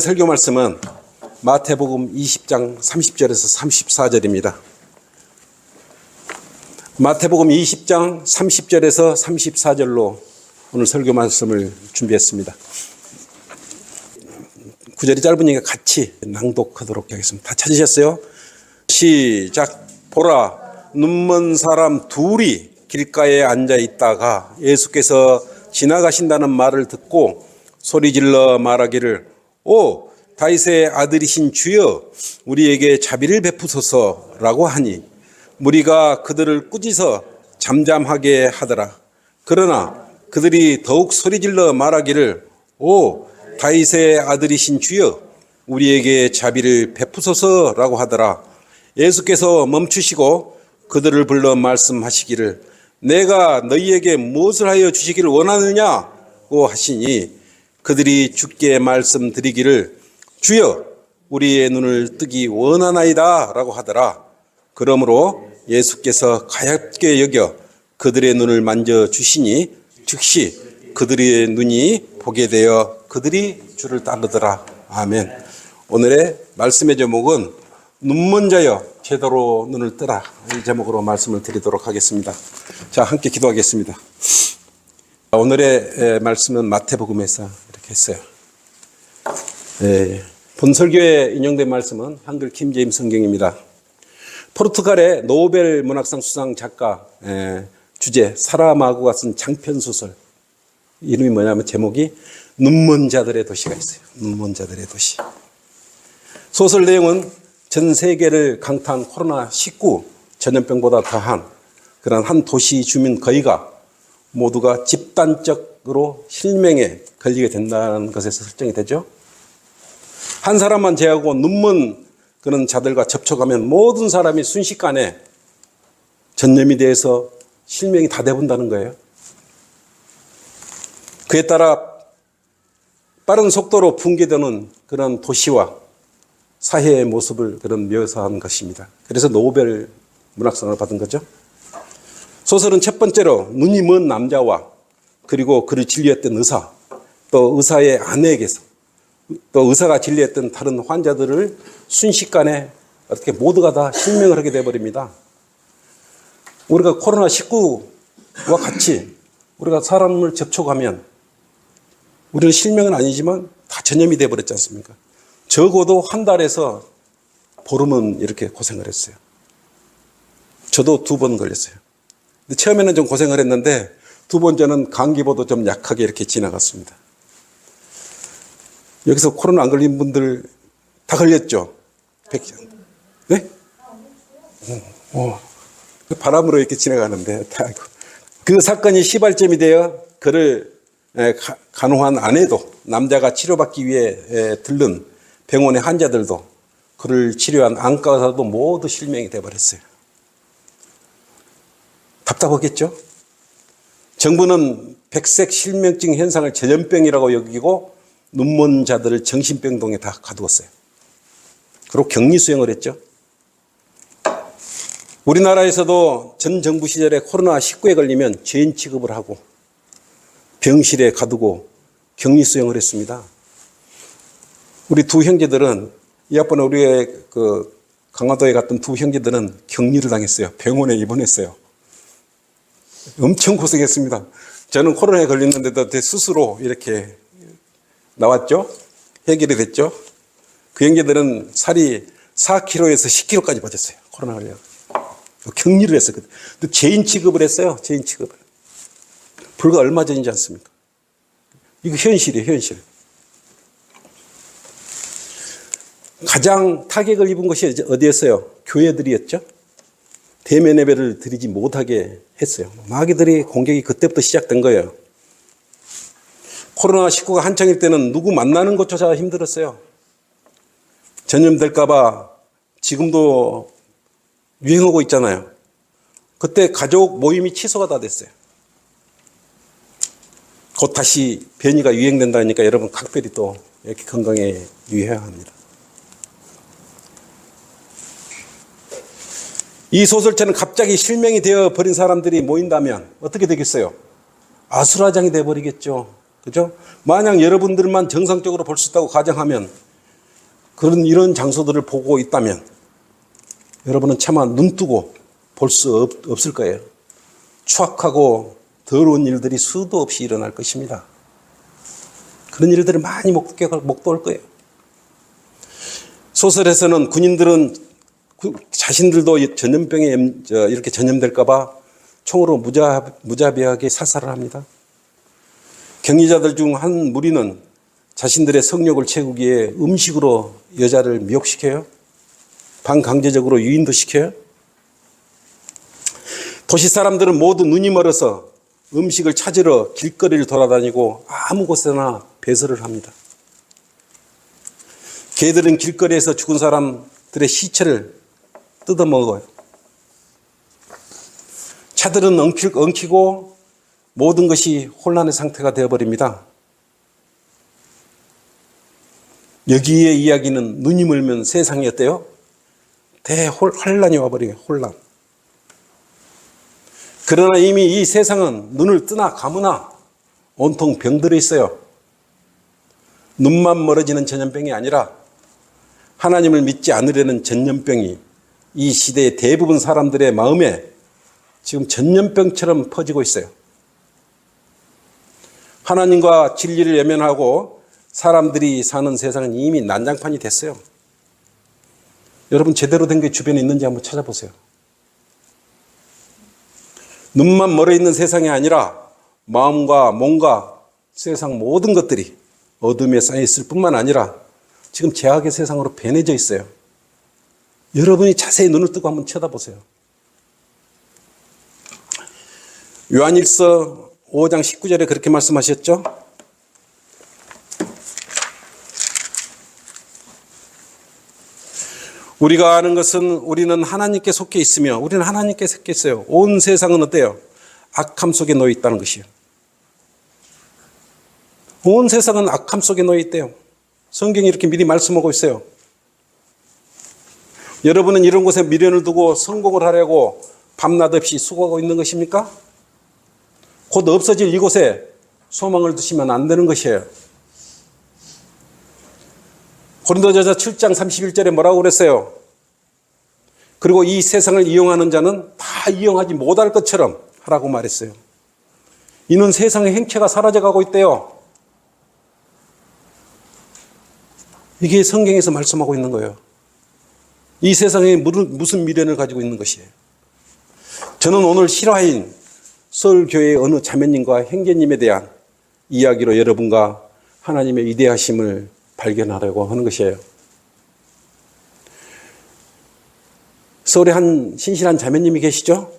설교 말씀은 마태복음 20장 30절에서 34절입니다. 마태복음 20장 30절에서 34절로 오늘 설교 말씀을 준비했습니다. 구절이 짧으니까 같이 낭독하도록 하겠습니다. 다 찾으셨어요? 시작. 보라, 눈먼 사람 둘이 길가에 앉아 있다가 예수께서 지나가신다는 말을 듣고 소리질러 말하기를, 오 다윗의 아들이신 주여, 우리에게 자비를 베푸소서라고 하니 무리가 그들을 꾸짖어 잠잠하게 하더라. 그러나 그들이 더욱 소리질러 말하기를, 오 다윗의 아들이신 주여, 우리에게 자비를 베푸소서라고 하더라. 예수께서 멈추시고 그들을 불러 말씀하시기를, 내가 너희에게 무엇을 하여 주시기를 원하느냐고 하시니 그들이 주께 말씀드리기를, 주여 우리의 눈을 뜨기 원하나이다 라고 하더라. 그러므로 예수께서 가엾게 여겨 그들의 눈을 만져주시니 즉시 그들의 눈이 보게 되어 그들이 주를 따르더라. 아멘. 오늘의 말씀의 제목은 눈먼 자여 제대로 눈을 뜨라, 이 제목으로 말씀을 드리도록 하겠습니다. 자, 함께 기도하겠습니다. 오늘의 말씀은 마태복음에서 이렇게 했어요. 본 설교에 인용된 말씀은 한글 킹제임스 성경입니다. 포르투갈의 노벨 문학상 수상 작가 주제 사라마고가 쓴 장편소설, 이름이 뭐냐면 제목이 눈먼 자들의 도시가 있어요. 눈먼 자들의 도시. 소설 내용은 전 세계를 강타한 코로나19 전염병보다 더한 그런 한 도시 주민 거의가 모두가 집단적으로 실명에 걸리게 된다는 것에서 설정이 되죠. 한 사람만 제하고 눈먼 그런 자들과 접촉하면 모든 사람이 순식간에 전염이 돼서 실명이 다 돼본다는 거예요. 그에 따라 빠른 속도로 붕괴되는 그런 도시와 사회의 모습을 그런 묘사한 것입니다. 그래서 노벨 문학상을 받은 거죠. 소설은 첫 번째로 눈이 먼 남자와 그리고 그를 진료했던 의사, 또 의사의 아내에게서 또 의사가 진료했던 다른 환자들을 순식간에 어떻게 모두가 다 실명을 하게 되어버립니다. 우리가 코로나19와 같이 우리가 사람을 접촉하면 우리는 실명은 아니지만 다 전염이 되어버렸지 않습니까? 적어도 한 달에서 보름은 이렇게 고생을 했어요. 저도 2번 걸렸어요. 근데 처음에는 좀 고생을 했는데 두 번째는 감기보다 좀 약하게 이렇게 지나갔습니다. 여기서 코로나 안 걸린 분들 다 걸렸죠? 네? 바람으로 이렇게 지나가는데, 그 사건이 시발점이 되어 그를 간호한 아내도, 남자가 치료받기 위해 들른 병원의 환자들도, 그를 치료한 안과 의사도 모두 실명이 되어버렸어요. 답답하겠죠? 정부는 백색 실명증 현상을 전염병이라고 여기고 눈먼 자들을 정신병동에 다 가두었어요. 그리고 격리 수용을 했죠. 우리나라에서도 전 정부 시절에 코로나19에 걸리면 죄인 취급을 하고 병실에 가두고 격리 수용을 했습니다. 우리 두 형제들은, 이 앞번에 우리의 강화도에 갔던 두 형제들은 격리를 당했어요. 병원에 입원했어요. 엄청 고생했습니다. 저는 코로나에 걸렸는데도 스스로 이렇게 나왔죠. 해결이 됐죠. 그 형제들은 살이 4kg에서 10kg까지 빠졌어요. 코로나 걸려. 격리를 했어요. 근데 죄인 취급을 했어요. 죄인 취급을. 불과 얼마 전이지 않습니까? 이거 현실이에요. 현실. 가장 타격을 입은 것이 어디였어요? 교회들이었죠. 대면 예배를 드리지 못하게 했어요. 마귀들이 공격이 그때부터 시작된 거예요. 코로나19가 한창일 때는 누구 만나는 것조차 힘들었어요. 전염될까봐 지금도 유행하고 있잖아요. 그때 가족 모임이 취소가 다 됐어요. 곧 다시 변이가 유행된다니까 여러분 각별히 또 이렇게 건강에 유의해야 합니다. 이 소설처럼 갑자기 실명이 되어버린 사람들이 모인다면 어떻게 되겠어요? 아수라장이 되어버리겠죠. 그죠? 만약 여러분들만 정상적으로 볼 수 있다고 가정하면 이런 장소들을 보고 있다면 여러분은 차마 눈 뜨고 볼 수 없을 거예요. 추악하고 더러운 일들이 수도 없이 일어날 것입니다. 그런 일들을 많이 목도할 거예요. 소설에서는 군인들은 자신들도 전염병에 이렇게 전염될까봐 총으로 무자비하게 살살을 합니다. 격리자들 중 한 무리는 자신들의 성욕을 채우기 위해 음식으로 여자를 미혹시켜요. 반강제적으로 유인도 시켜요. 도시 사람들은 모두 눈이 멀어서 음식을 찾으러 길거리를 돌아다니고 아무 곳에나 배설을 합니다. 개들은 길거리에서 죽은 사람들의 시체를 뜯어먹어요. 차들은 엉키고 모든 것이 혼란의 상태가 되어버립니다. 여기에 이야기는 눈이 멀면 세상이 어때요? 대혼란이 와버려요. 혼란. 그러나 이미 이 세상은 눈을 뜨나 감으나 온통 병들어 있어요. 눈만 멀어지는 전염병이 아니라 하나님을 믿지 않으려는 전염병이 이 시대의 대부분 사람들의 마음에 지금 전염병처럼 퍼지고 있어요. 하나님과 진리를 외면하고 사람들이 사는 세상은 이미 난장판이 됐어요. 여러분 제대로 된 게 주변에 있는지 한번 찾아보세요. 눈만 멀어 있는 세상이 아니라 마음과 몸과 세상 모든 것들이 어둠에 쌓여 있을 뿐만 아니라 지금 죄악의 세상으로 변해져 있어요. 여러분이 자세히 눈을 뜨고 한번 쳐다보세요. 요한일서 5장 19절에 그렇게 말씀하셨죠? 우리가 아는 것은 우리는 하나님께 속해 있으며 우리는 하나님께 속해 있어요. 온 세상은 어때요? 악함 속에 놓여 있다는 것이요. 온 세상은 악함 속에 놓여 있대요. 성경이 이렇게 미리 말씀하고 있어요. 여러분은 이런 곳에 미련을 두고 성공을 하려고 밤낮 없이 수고하고 있는 것입니까? 곧 없어질 이곳에 소망을 두시면 안 되는 것이에요. 고린도전서 7장 31절에 뭐라고 그랬어요? 그리고 이 세상을 이용하는 자는 다 이용하지 못할 것처럼 하라고 말했어요. 이는 세상의 행체가 사라져가고 있대요. 이게 성경에서 말씀하고 있는 거예요. 이 세상에 무슨 미련을 가지고 있는 것이에요. 저는 오늘 실화인 서울교회의 어느 자매님과 형제님에 대한 이야기로 여러분과 하나님의 위대하심을 발견하려고 하는 것이에요. 서울에 한 신실한 자매님이 계시죠?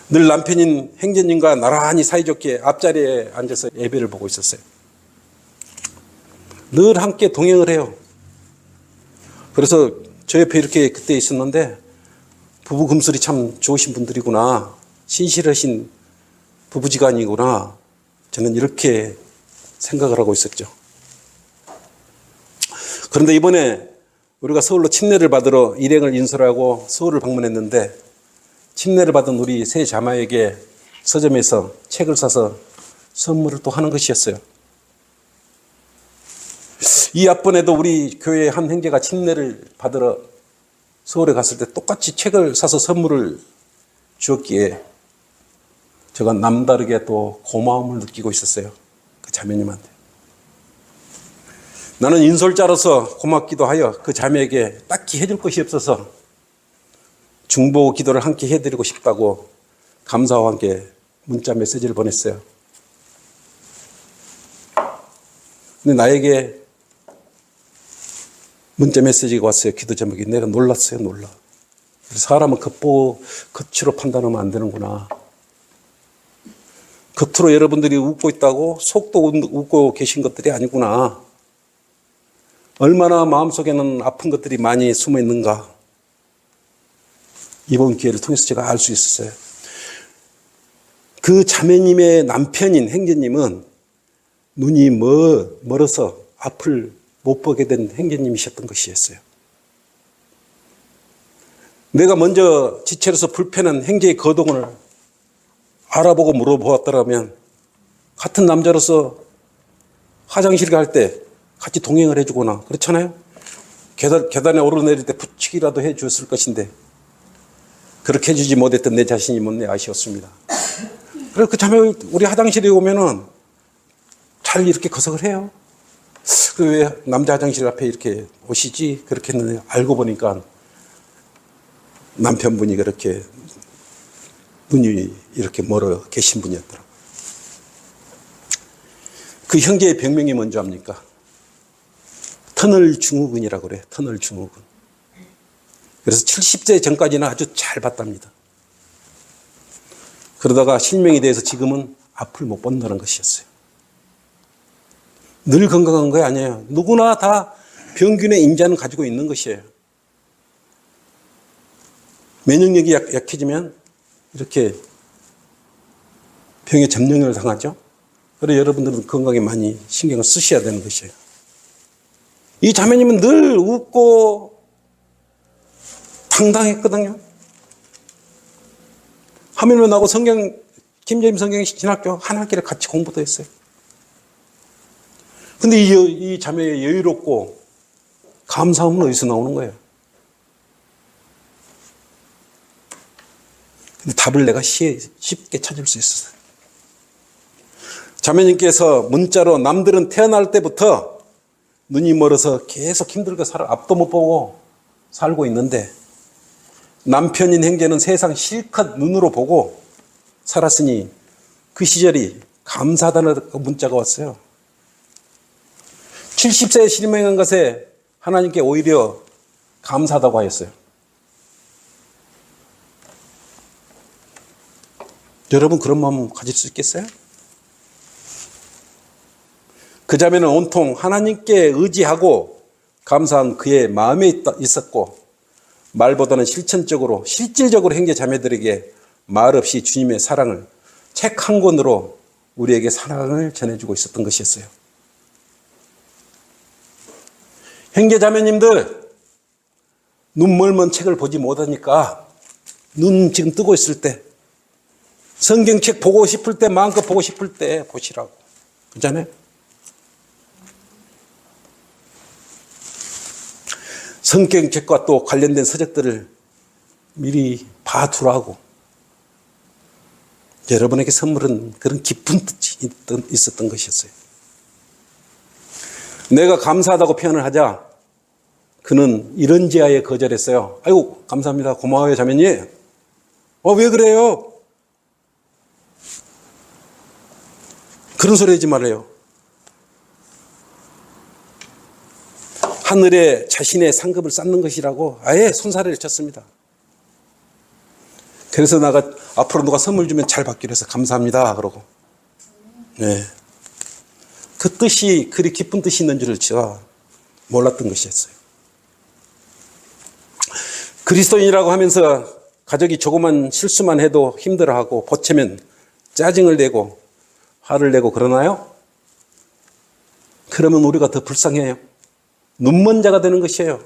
늘 남편인 형제님과 나란히 사이좋게 앞자리에 앉아서 예배를 보고 있었어요. 늘 함께 동행을 해요. 그래서 저 옆에 이렇게 그때 있었는데 부부 금슬이 참 좋으신 분들이구나. 신실하신 부부지간이구나. 저는 이렇게 생각을 하고 있었죠. 그런데 이번에 우리가 서울로 침례를 받으러 일행을 인솔하고 서울을 방문했는데 침례를 받은 우리 세 자매에게 서점에서 책을 사서 선물을 또 하는 것이었어요. 이 앞번에도 우리 교회 한 형제가 침례를 받으러 서울에 갔을 때 똑같이 책을 사서 선물을 주었기에 제가 남다르게 또 고마움을 느끼고 있었어요. 그 자매님한테. 나는 인솔자로서 고맙기도 하여 그 자매에게 딱히 해줄 것이 없어서 중보 기도를 함께 해드리고 싶다고 감사와 함께 문자 메시지를 보냈어요. 근데 나에게 문자 메시지가 왔어요. 기도 제목이. 내가 놀랐어요. 놀라. 사람은 겉으로 판단하면 안 되는구나. 겉으로 여러분들이 웃고 있다고 속도 웃고 계신 것들이 아니구나. 얼마나 마음속에는 아픈 것들이 많이 숨어 있는가. 이번 기회를 통해서 제가 알 수 있었어요. 그 자매님의 남편인 행제님은 눈이 멀어서 앞을 못 보게 된 행제님이셨던 것이었어요. 내가 먼저 지체로서 불편한 행제의 거동을 알아보고 물어보았더라면 같은 남자로서 화장실 갈 때 같이 동행을 해주거나 그렇잖아요. 계단에 오르내릴 때 부축이라도 해 주었을 것인데 그렇게 해주지 못했던 내 자신이 못내 아쉬웠습니다. 그래서 그 자매 우리 화장실에 오면은 잘 이렇게 거석을 해요. 왜 남자 화장실 앞에 이렇게 오시지? 그렇게 했는데 알고 보니까 남편분이 그렇게 눈이 이렇게 멀어 계신 분이었더라고요. 그 형제의 병명이 뭔지 압니까? 터널 증후군이라고 그래요. 터널 증후군. 그래서 70세 전까지는 아주 잘 봤답니다. 그러다가 실명이 돼서 지금은 앞을 못 본다는 것이었어요. 늘 건강한 거 아니에요. 누구나 다 병균의 임자는 가지고 있는 것이에요. 면역력이 약해지면 이렇게 병의 점령을 당하죠. 그래서 여러분들은 건강에 많이 신경을 쓰셔야 되는 것이에요. 이 자매님은 늘 웃고 당당했거든요. 하물며 나하고 김재림 성경신학교 한 학기를 같이 공부도 했어요. 근데 이 자매의 여유롭고 감사함은 어디서 나오는 거예요? 근데 답을 내가 쉽게 찾을 수 있었어요. 자매님께서 문자로 남들은 태어날 때부터 눈이 멀어서 계속 힘들게 앞도 못 보고 살고 있는데 남편인 형제는 세상 실컷 눈으로 보고 살았으니 그 시절이 감사하다는 문자가 왔어요. 70세에 실명한 것에 하나님께 오히려 감사하다고 하였어요. 여러분 그런 마음 가질 수 있겠어요? 그 자매는 온통 하나님께 의지하고 감사한 그의 마음에 있었고 말보다는 실질적으로 형제 자매들에게 말없이 주님의 사랑을 책 한 권으로 우리에게 사랑을 전해주고 있었던 것이었어요. 형제 자매님들 눈 멀면 책을 보지 못하니까 눈 지금 뜨고 있을 때 성경책 보고 싶을 때 마음껏 보고 싶을 때 보시라고. 그렇잖아요? 성경책과 또 관련된 서적들을 미리 봐두라고. 여러분에게 선물은 그런 깊은 뜻이 있었던 것이었어요. 내가 감사하다고 표현을 하자 그는 이런 제안에 거절했어요. 아이고 감사합니다. 고마워요 자매님. 왜 그래요? 그런 소리 하지 말아요. 하늘에 자신의 상급을 쌓는 것이라고 아예 손사래를 쳤습니다. 그래서 나가 앞으로 누가 선물 주면 잘 받기로 해서 감사합니다 그러고. 네. 그 뜻이 그리 깊은 뜻이 있는 줄을 제가 몰랐던 것이었어요. 그리스도인이라고 하면서 가족이 조그만 실수만 해도 힘들어하고 보채면 짜증을 내고 화를 내고 그러나요? 그러면 우리가 더 불쌍해요. 눈먼 자가 되는 것이에요.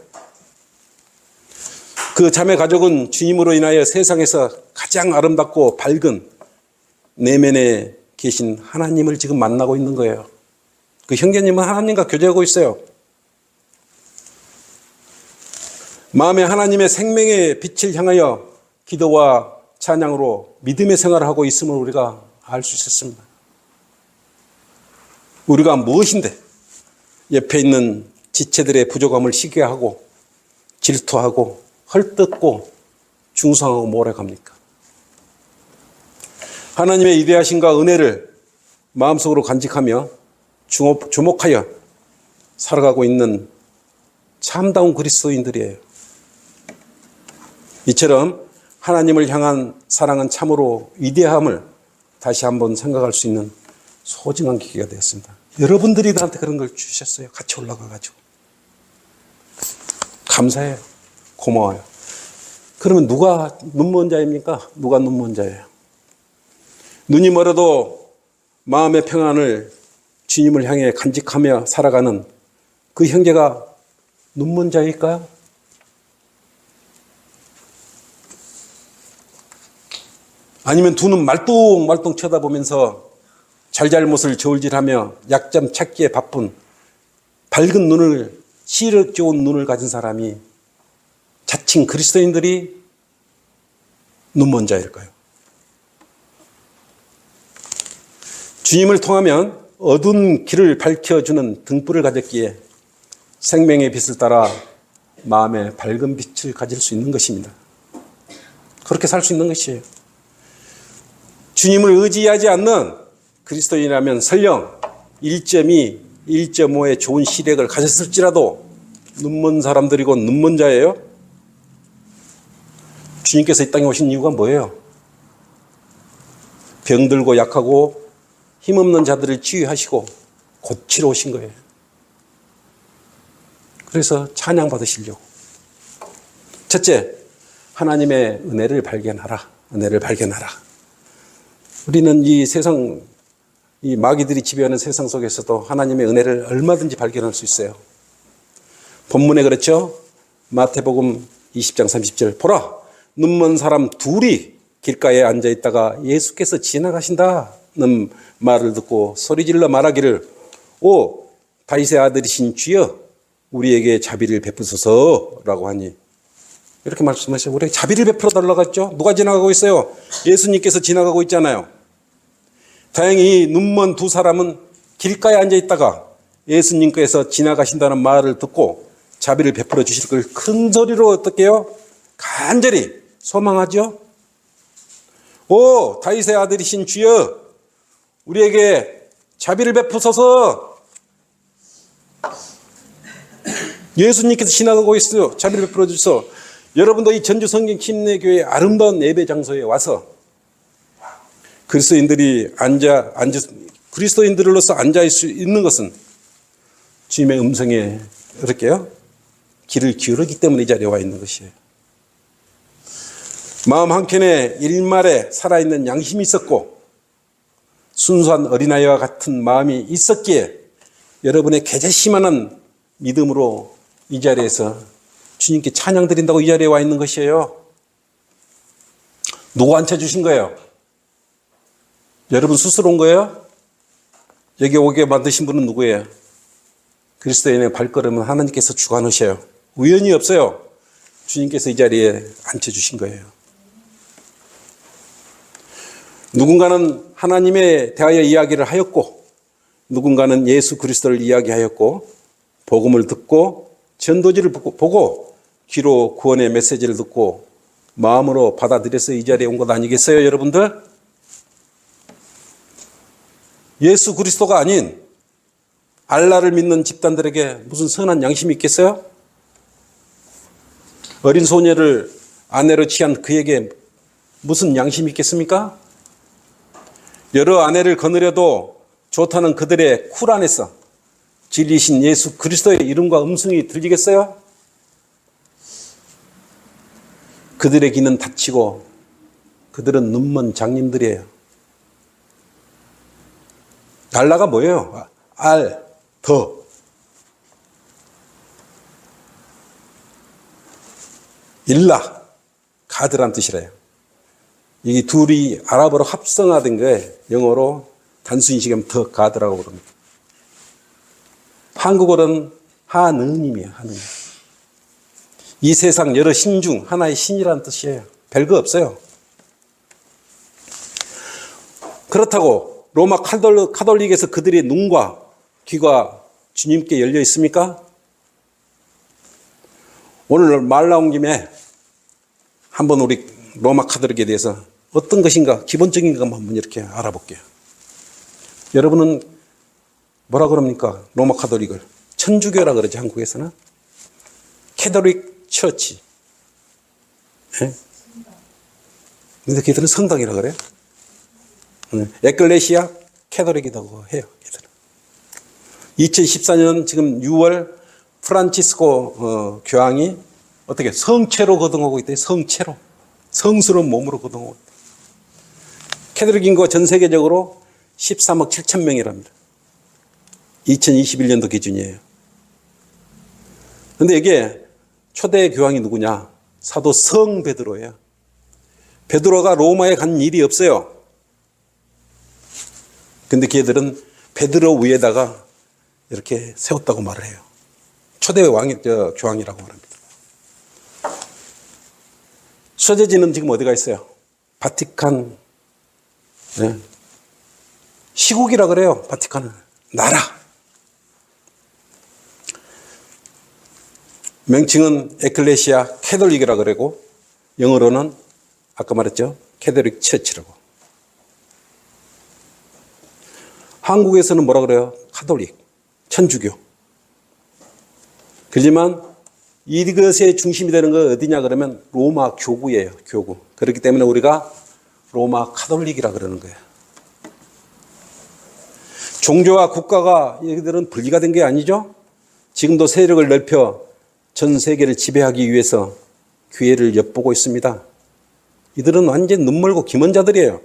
그 자매 가족은 주님으로 인하여 세상에서 가장 아름답고 밝은 내면에 계신 하나님을 지금 만나고 있는 거예요. 그 형제님은 하나님과 교제하고 있어요. 마음에 하나님의 생명의 빛을 향하여 기도와 찬양으로 믿음의 생활을 하고 있음을 우리가 알 수 있었습니다. 우리가 무엇인데 옆에 있는 지체들의 부족함을 시기하고 질투하고 헐뜯고 중상하고 몰아갑니까? 하나님의 위대하심과 은혜를 마음속으로 간직하며 주목하여 살아가고 있는 참다운 그리스도인들이에요. 이처럼 하나님을 향한 사랑은 참으로 위대함을 다시 한번 생각할 수 있는 소중한 기회가 되었습니다. 여러분들이 나한테 그런 걸 주셨어요. 같이 올라가가지고. 감사해요. 고마워요. 그러면 누가 눈먼 자입니까? 누가 눈먼 자예요? 눈이 멀어도 마음의 평안을 주님을 향해 간직하며 살아가는 그 형제가 눈먼 자일까요? 아니면 두 눈 말똥말똥 쳐다보면서 잘잘못을 저울질하며 약점 찾기에 바쁜 밝은 눈을 시력 좋은 눈을 가진 사람이 자칭 그리스도인들이 눈먼 자일까요? 주님을 통하면 어두운 길을 밝혀주는 등불을 가졌기에 생명의 빛을 따라 마음의 밝은 빛을 가질 수 있는 것입니다. 그렇게 살 수 있는 것이에요. 주님을 의지하지 않는 그리스도인이라면 설령 1.2, 1.5의 좋은 시력을 가졌을지라도 눈먼 사람들이고 눈먼 자예요. 주님께서 이 땅에 오신 이유가 뭐예요? 병들고 약하고 힘없는 자들을 치유하시고 고치러 오신 거예요. 그래서 찬양 받으시려고. 첫째, 하나님의 은혜를 발견하라. 은혜를 발견하라. 우리는 이 세상, 이 마귀들이 지배하는 세상 속에서도 하나님의 은혜를 얼마든지 발견할 수 있어요. 본문에 그렇죠? 마태복음 20장 30절. 보라, 눈먼 사람 둘이 길가에 앉아 있다가 예수께서 지나가신다는 말을 듣고 소리질러 말하기를, 오 다윗의 아들이신 주여 우리에게 자비를 베푸소서라고 하니, 이렇게 말씀하셔요. 우리에게 자비를 베풀어 달라고 했죠. 누가 지나가고 있어요? 예수님께서 지나가고 있잖아요. 다행히 눈먼 두 사람은 길가에 앉아 있다가 예수님께서 지나가신다는 말을 듣고 자비를 베풀어 주실 걸 큰 소리로 어떻게 해요? 간절히 소망하죠. 오 다윗의 아들이신 주여 우리에게 자비를 베푸소서. 예수님께서 지나가고 있어요. 자비를 베풀어 주소서. 여러분도 이 전주 성경 침례교회 아름다운 예배 장소에 와서 그리스도인들로서 앉아 있을 수 있는 것은 주님의 음성에 이렇게요 귀를 기울이기 때문에 이 자리에 와 있는 것이에요. 마음 한켠에 일말에 살아있는 양심이 있었고 순수한 어린아이와 같은 마음이 있었기에 여러분의 개재시만한 믿음으로 이 자리에서 주님께 찬양 드린다고 이 자리에 와 있는 것이에요. 누구 앉혀주신 거예요? 여러분 스스로 온 거예요? 여기 오게 만드신 분은 누구예요? 그리스도인의 발걸음은 하나님께서 주관하셔요. 우연이 없어요. 주님께서 이 자리에 앉혀주신 거예요. 누군가는 하나님에 대하여 이야기를 하였고 누군가는 예수 그리스도를 이야기하였고 복음을 듣고 전도지를 보고 귀로 구원의 메시지를 듣고 마음으로 받아들여서 이 자리에 온 것 아니겠어요, 여러분들? 예수 그리스도가 아닌 알라를 믿는 집단들에게 무슨 선한 양심이 있겠어요? 어린 소녀를 아내로 취한 그에게 무슨 양심이 있겠습니까? 여러 아내를 거느려도 좋다는 그들의 쿨 안에서 진리신 예수 그리스도의 이름과 음성이 들리겠어요? 그들의 귀는 닫히고 그들은 눈먼 장님들이에요. 알라가 뭐예요? 더. 일라, 가드란 뜻이래요. 이 둘이 아랍어로 합성화된 게 영어로 단순히 지금 더 가드라고 부릅니다. 한국어로는 하느님이에요. 하느님. 이 세상 여러 신 중 하나의 신이라는 뜻이에요. 별거 없어요. 그렇다고 로마 카톨릭에서 그들의 눈과 귀가 주님께 열려 있습니까? 오늘 말 나온 김에 한번 우리 로마 카톨릭에 대해서 어떤 것인가 기본적인 것만 한번 이렇게 알아볼게요. 여러분은 뭐라 그럽니까? 로마 카톨릭을 천주교라 그러지 한국에서는 캐톨릭 처치. 네? 근데 걔들은 성당이라 그래요. 에클레시아 캐톨릭이라고 해요. 걔들은. 2014년 지금 6월 프란치스코 교황이 어떻게 성체로 거듭하고 있대요. 성체로. 성스러운 몸으로 거듭하고 있대요. 캐톨릭 인구가 전 세계적으로 13억 7천 명이랍니다. 2021년도 기준이에요. 그런데 이게 초대 교황이 누구냐? 사도 성 베드로예요. 베드로가 로마에 간 일이 없어요. 근데 걔들은 베드로 위에다가 이렇게 세웠다고 말을 해요. 초대 교황이라고 말합니다. 소재지는 지금 어디가 있어요? 바티칸, 네. 시국이라 그래요. 바티칸은 나라. 명칭은 에클레시아 캐톨릭이라 그러고 영어로는 아까 말했죠. 캐톨릭 처치라고. 한국에서는 뭐라 그래요? 카톨릭, 천주교. 그렇지만 이것의 중심이 되는 거 어디냐 그러면 로마 교구예요. 교구. 그렇기 때문에 우리가 로마 카톨릭이라 그러는 거예요. 종교와 국가가 얘들은 분리가 된 게 아니죠. 지금도 세력을 넓혀 전 세계를 지배하기 위해서 기회를 엿보고 있습니다. 이들은 완전 눈멀고 기먼자들이에요.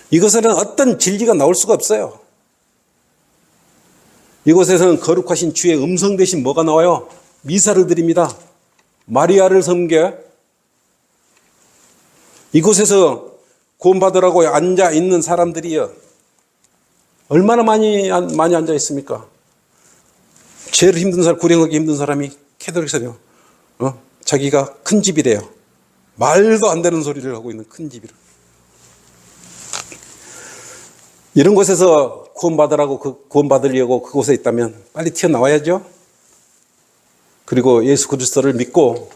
이것에는 어떤 진리가 나올 수가 없어요. 이곳에서는 거룩하신 주의 음성 대신 뭐가 나와요? 미사를 드립니다. 마리아를 섬겨. 이곳에서 구원받으라고 앉아 있는 사람들이요. 얼마나 많이 앉아 있습니까? 제일 힘든 사람, 구령하기 힘든 사람이 캐톨릭이세요. 자기가 큰 집이래요. 말도 안 되는 소리를 하고 있는 큰 집이라. 이런 곳에서 구원받으려고 그곳에 있다면 빨리 튀어나와야죠. 그리고 예수 그리스도를 믿고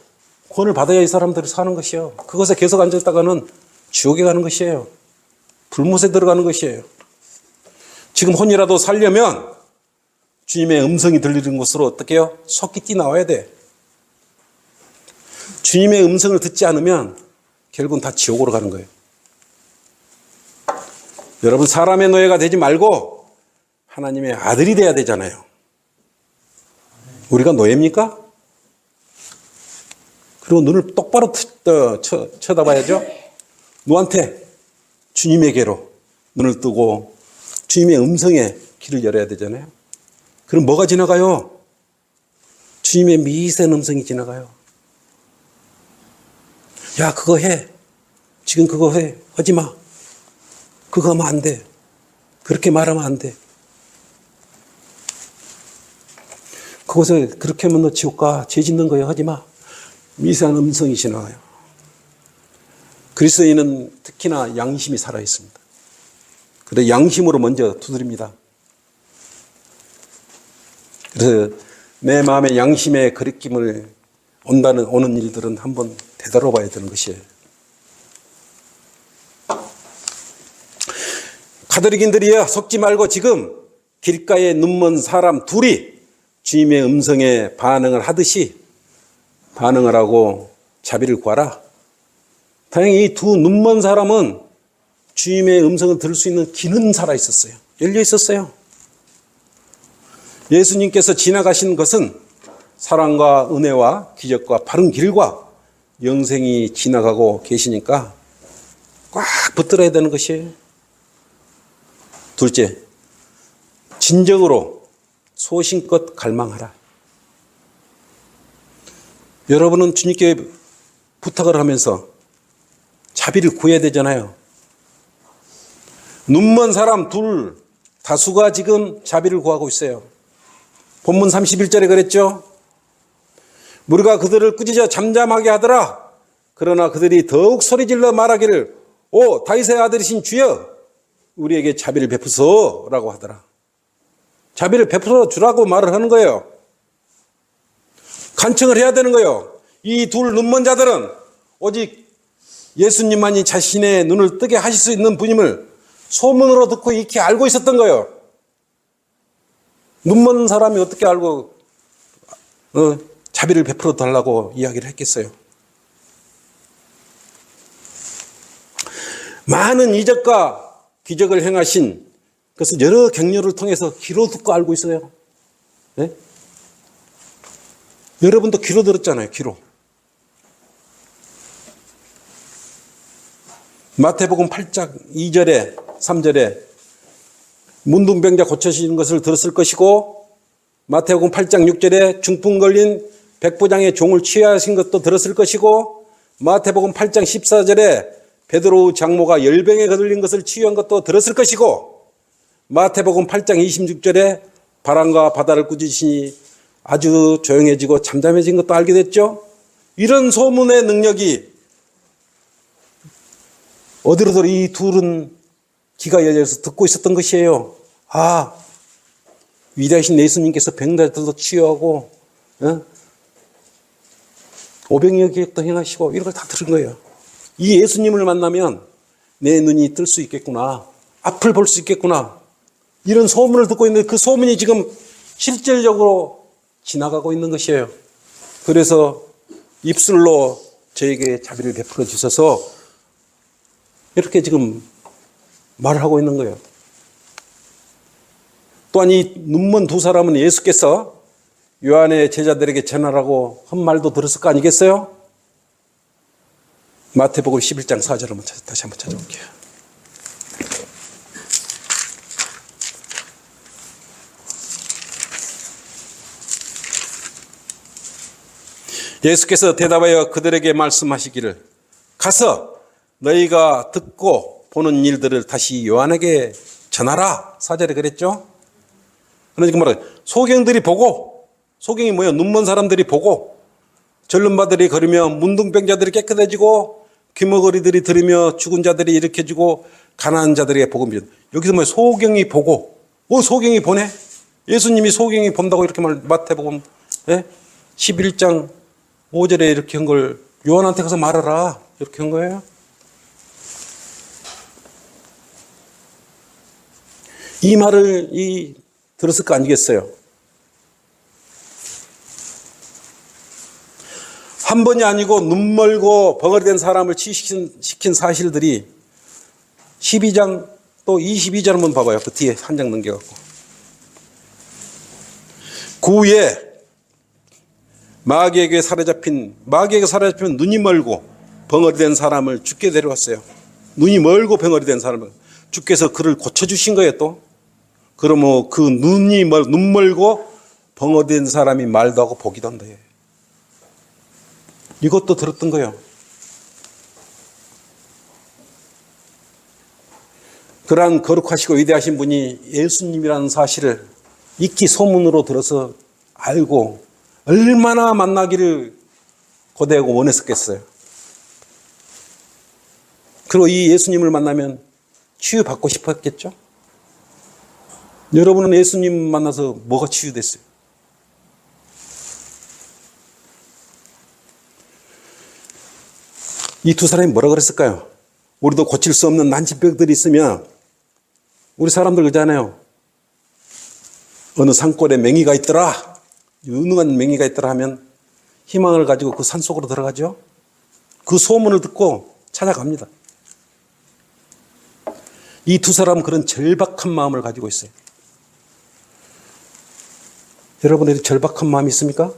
구원을 받아야 이 사람들이 사는 것이요. 그곳에 계속 앉아있다가는 지옥에 가는 것이에요. 불못에 들어가는 것이에요. 지금 혼이라도 살려면 주님의 음성이 들리는 곳으로 어떻게 해요? 속히 뛰어나와야 돼. 주님의 음성을 듣지 않으면 결국은 다 지옥으로 가는 거예요. 여러분, 사람의 노예가 되지 말고 하나님의 아들이 돼야 되잖아요. 우리가 노예입니까? 그리고 눈을 똑바로 쳐다봐야죠. 너한테 주님에게로 눈을 뜨고 주님의 음성에 귀를 열어야 되잖아요. 그럼 뭐가 지나가요? 주님의 미세한 음성이 지나가요. 야, 그거 해. 지금 그거 해. 하지 마. 그거 하면 안 돼. 그렇게 말하면 안 돼. 그것을 그렇게 하면 너 지옥 가. 죄 짓는 거예요. 하지 마. 미세한 음성이 지나가요. 그리스도인은 특히나 양심이 살아있습니다. 그래서 양심으로 먼저 두드립니다. 그래서 내 마음의 양심의 거리낌을 오는 일들은 한번 되돌아봐야 되는 것이에요. 카톨릭인들이야 속지 말고 지금 길가에 눈먼 사람 둘이 주님의 음성에 반응을 하듯이 반응을 하고 자비를 구하라. 다행히 이 두 눈먼 사람은 주님의 음성을 들을 수 있는 귀는 살아 있었어요. 열려 있었어요. 예수님께서 지나가신 것은 사랑과 은혜와 기적과 바른 길과 영생이 지나가고 계시니까 꽉 붙들어야 되는 것이에요. 둘째, 진정으로 소신껏 갈망하라. 여러분은 주님께 부탁을 하면서 자비를 구해야 되잖아요. 눈먼 사람 둘 다수가 지금 자비를 구하고 있어요. 본문 31절에 그랬죠. 우리가 그들을 꾸짖어 잠잠하게 하더라. 그러나 그들이 더욱 소리질러 말하기를 오 다윗의 아들이신 주여 우리에게 자비를 베푸소라고 하더라. 자비를 베풀어 주라고 말을 하는 거예요. 간청을 해야 되는 거예요. 이 둘 눈먼 자들은 오직 예수님만이 자신의 눈을 뜨게 하실 수 있는 분임을 소문으로 듣고 익히 알고 있었던 거예요. 눈먼 사람이 어떻게 알고 자비를 베풀어 달라고 이야기를 했겠어요. 많은 이적과 기적을 행하신 그것은 여러 격려를 통해서 귀로 듣고 알고 있어요. 네? 여러분도 귀로 들었잖아요. 귀로. 마태복음 8장 2절에 3절에 문둥병자 고쳐지는 것을 들었을 것이고 마태복음 8장 6절에 중풍 걸린 백부장의 종을 취하신 것도 들었을 것이고 마태복음 8장 14절에 베드로 장모가 열병에 거들린 것을 치유한 것도 들었을 것이고 마태복음 8장 26절에 바람과 바다를 꾸짖으시니 아주 조용해지고 잠잠해진 것도 알게 됐죠. 이런 소문의 능력이 어디로도 이 둘은 귀가 열려서 듣고 있었던 것이에요. 아, 위대하신 예수님께서 병자들도 치유하고 오병이어 기적도 행하시고 이런 걸 다 들은 거예요. 이 예수님을 만나면 내 눈이 뜰 수 있겠구나. 앞을 볼 수 있겠구나. 이런 소문을 듣고 있는데 그 소문이 지금 실질적으로 지나가고 있는 것이에요. 그래서 입술로 저에게 자비를 베풀어 주셔서 이렇게 지금 말을 하고 있는 거예요. 또한 이 눈먼 두 사람은 예수께서 요한의 제자들에게 전하라고 한 말도 들었을 거 아니겠어요? 마태복음 11장 4절을 다시 한번 찾아볼게요. 예수께서 대답하여 그들에게 말씀하시기를 가서 너희가 듣고 보는 일들을 다시 요한에게 전하라. 4절에 그랬죠? 그러니까 뭐라 소경들이 보고, 소경이 뭐예요? 눈먼 사람들이 보고, 절름바들이 걸으며 문둥병자들이 깨끗해지고, 귀머거리들이 들으며 죽은 자들이 일으켜지고, 가난한 자들에게 복음이. 여기서 뭐예요? 소경이 보고, 소경이 보네? 예수님이 소경이 본다고 이렇게 마태복음 11장 5절에 이렇게 한 걸 요한한테 가서 말하라. 이렇게 한 거예요. 이 말을 들었을 거 아니겠어요? 한 번이 아니고 눈멀고 벙어리된 사람을 치유시킨 사실들이 12장 또 22절 한번 봐봐요. 그 뒤에 한 장 넘겨갖고. 그 후에 마귀에게 사로잡힌 눈이 멀고 벙어리된 사람을 주께 데려왔어요. 눈이 멀고 벙어리된 사람을 주께서 그를 고쳐주신 거예요. 또 그러면 그 눈 멀고 벙어리된 사람이 말도 하고 보기도 한다. 이것도 들었던 거예요. 그러한 거룩하시고 위대하신 분이 예수님이라는 사실을 익히 소문으로 들어서 알고 얼마나 만나기를 고대하고 원했었겠어요. 그리고 이 예수님을 만나면 치유받고 싶었겠죠? 여러분은 예수님 만나서 뭐가 치유됐어요? 이 두 사람이 뭐라 그랬을까요? 우리도 고칠 수 없는 난치병들이 있으면 우리 사람들 그러잖아요. 어느 산골에 맹이가 있더라. 유능한 맹이가 있더라 하면 희망을 가지고 그 산속으로 들어가죠. 그 소문을 듣고 찾아갑니다. 이 두 사람은 그런 절박한 마음을 가지고 있어요. 여러분들이 절박한 마음이 있습니까?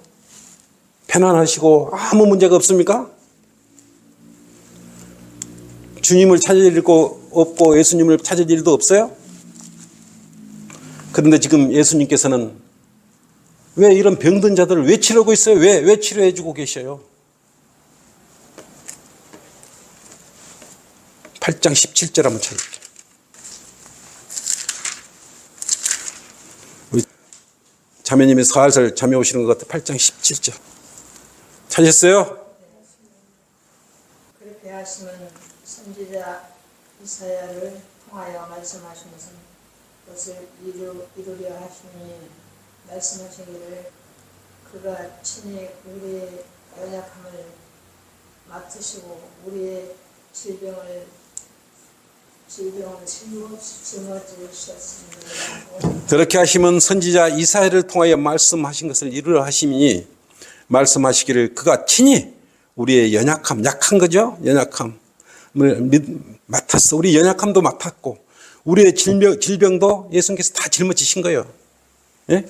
편안하시고 아무 문제가 없습니까? 주님을 찾을 일도 없고 예수님을 찾을 일도 없어요? 그런데 지금 예수님께서는 왜 이런 병든 자들을 왜 치료하고 있어요? 왜 치료해 주고 계셔요? 8장 17절 한번 찾아볼게요. 우리 자매님이 살살 잠이 오시는 것 같아요. 8장 17절. 찾으셨어요? 그렇게 하시면 선지자 이사야를 통하여 말씀하신 것을 이루려 하시니 말씀하시기를 그가 친히 우리의 연약함을 맡으시고 우리의 질병을 짊어지셨습니다. 그렇게 하시면 선지자 이사야를 통하여 말씀하신 것을 이루려 하시니 말씀하시기를 그가 친히 우리의 연약함, 약한 거죠? 연약함을 맡았어. 우리 연약함도 맡았고 우리의 질병도 예수님께서 다 짊어지신 거예요. 예?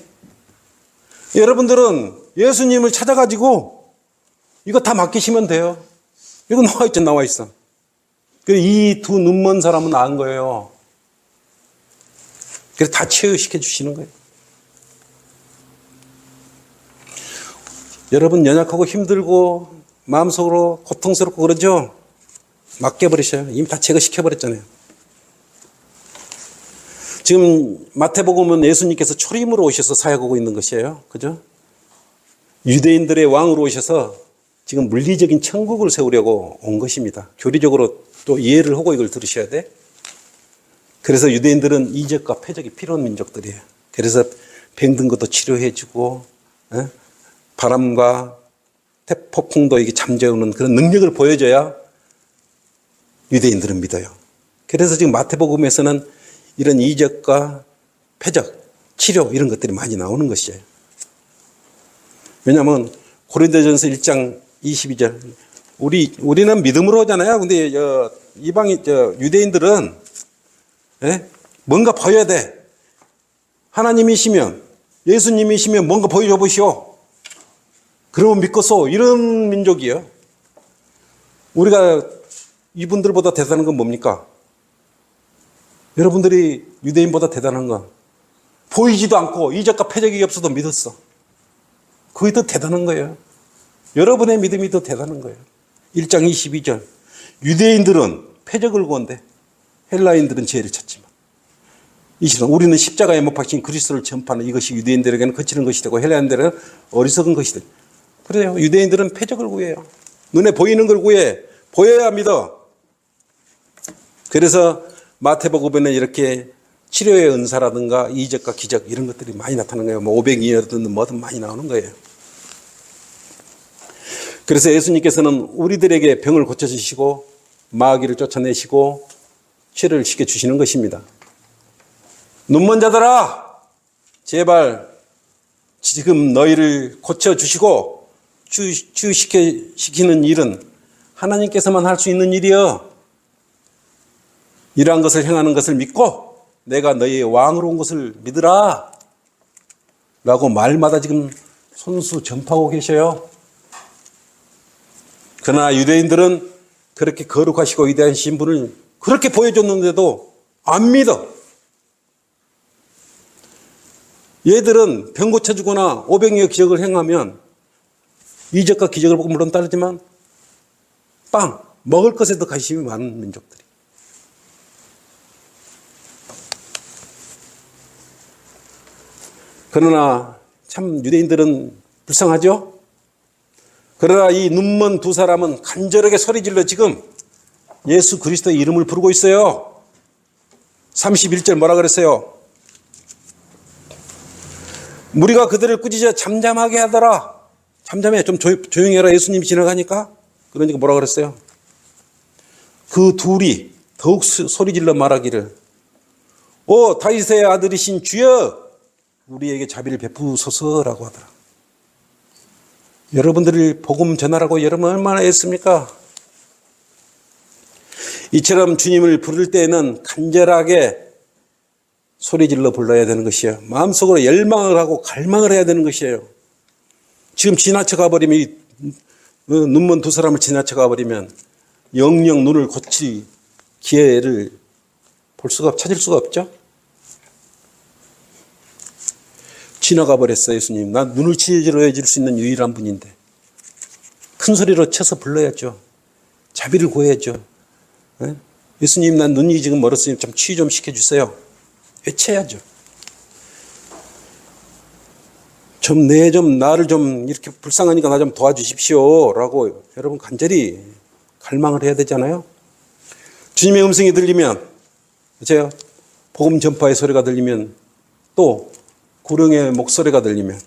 여러분들은 예수님을 찾아가지고 이거 다 맡기시면 돼요. 이거 나와 있어. 이 두 눈먼 사람은 안 거예요. 그래서 다 치유시켜 주시는 거예요. 여러분 연약하고 힘들고 마음속으로 고통스럽고 그러죠? 맡겨버리셔요. 이미 다 제거시켜버렸잖아요. 지금 마태복음은 예수님께서 초림으로 오셔서 사역하고 있는 것이에요. 그죠? 유대인들의 왕으로 오셔서 지금 물리적인 천국을 세우려고 온 것입니다. 교리적으로 또 이해를 하고 이걸 들으셔야 돼. 그래서 유대인들은 이적과 표적이 필요한 민족들이에요. 그래서 병든 것도 치료해주고 바람과 폭풍도 이게 잠재우는 그런 능력을 보여줘야 유대인들은 믿어요. 그래서 지금 마태복음에서는 이런 이적과 표적, 치료 이런 것들이 많이 나오는 것이에요. 왜냐하면 고린도전서 1장 22절 우리는 믿음으로 오잖아요. 근데 유대인들은 뭔가 보여야 돼. 하나님이시면 예수님이시면 뭔가 보여줘 보시오. 그러면 믿겠소. 이런 민족이에요. 우리가 이분들보다 대단한 건 뭡니까? 여러분들이 유대인보다 대단한 건 보이지도 않고 이적과 표적이 없어도 믿었어. 그게 더 대단한 거예요. 여러분의 믿음이 더 대단한 거예요. 1장 22절 유대인들은 표적을 구한대. 헬라인들은 지혜를 찾지만 우리는 십자가에 못 박힌 그리스도를 전파하는 이것이 유대인들에게는 거치는 것이 되고 헬라인들에게는 어리석은 것이 되고 그래요. 유대인들은 표적을 구해요. 눈에 보이는 걸 구해. 보여야 믿어. 그래서 마태복음에는 이렇게 치료의 은사라든가 이적과 기적 이런 것들이 많이 나타나는 거예요. 500이든 뭐든 많이 나오는 거예요. 그래서 예수님께서는 우리들에게 병을 고쳐주시고 마귀를 쫓아내시고 치료를 시켜주시는 것입니다. 눈먼 자들아 제발 지금 너희를 고쳐주시고 치유시키는 일은 하나님께서만 할 수 있는 일이여. 이러한 것을 행하는 것을 믿고 내가 너희의 왕으로 온 것을 믿으라 라고 말마다 지금 손수 전파하고 계셔요. 그러나 유대인들은 그렇게 거룩하시고 위대하신 분을 그렇게 보여줬는데도 안 믿어. 얘들은 병 고쳐주거나 500여 기적을 행하면 이적과 기적을 보고 물론 따르지만 먹을 것에 더 관심이 많은 민족들이. 그러나 참 유대인들은 불쌍하죠? 그러나 이 눈먼 두 사람은 간절하게 소리질러 지금 예수 그리스도의 이름을 부르고 있어요. 31절 뭐라 그랬어요? 무리가 그들을 꾸짖어 잠잠하게 하더라. 잠잠해. 좀 조용히 해라. 예수님이 지나가니까. 그러니까 뭐라 그랬어요? 그 둘이 더욱 소리질러 말하기를 오 다윗의 아들이신 주여 우리에게 자비를 베푸소서라고 하더라. 여러분들이 복음 전하라고 여러분 얼마나 애씁니까? 이처럼 주님을 부를 때에는 간절하게 소리질러 불러야 되는 것이에요. 마음속으로 열망을 하고 갈망을 해야 되는 것이에요. 지금 지나쳐 가버리면 눈먼 두 사람을 지나쳐 가버리면 영영 눈을 고칠 기회를 찾을 수가 없죠. 지나가 버렸어요. 예수님. 난 눈을 치료해 줄 수 있는 유일한 분인데 큰 소리로 쳐서 불러야죠. 자비를 구해야죠. 예수님 난 눈이 지금 멀었으니 좀 치유 좀 시켜주세요. 외쳐야죠. 나를 좀 이렇게 불쌍하니까 나 좀 도와주십시오 라고 여러분 간절히 갈망을 해야 되잖아요. 주님의 음성이 들리면 제가 복음 전파의 소리가 들리면 또 구령의 목소리가 들리면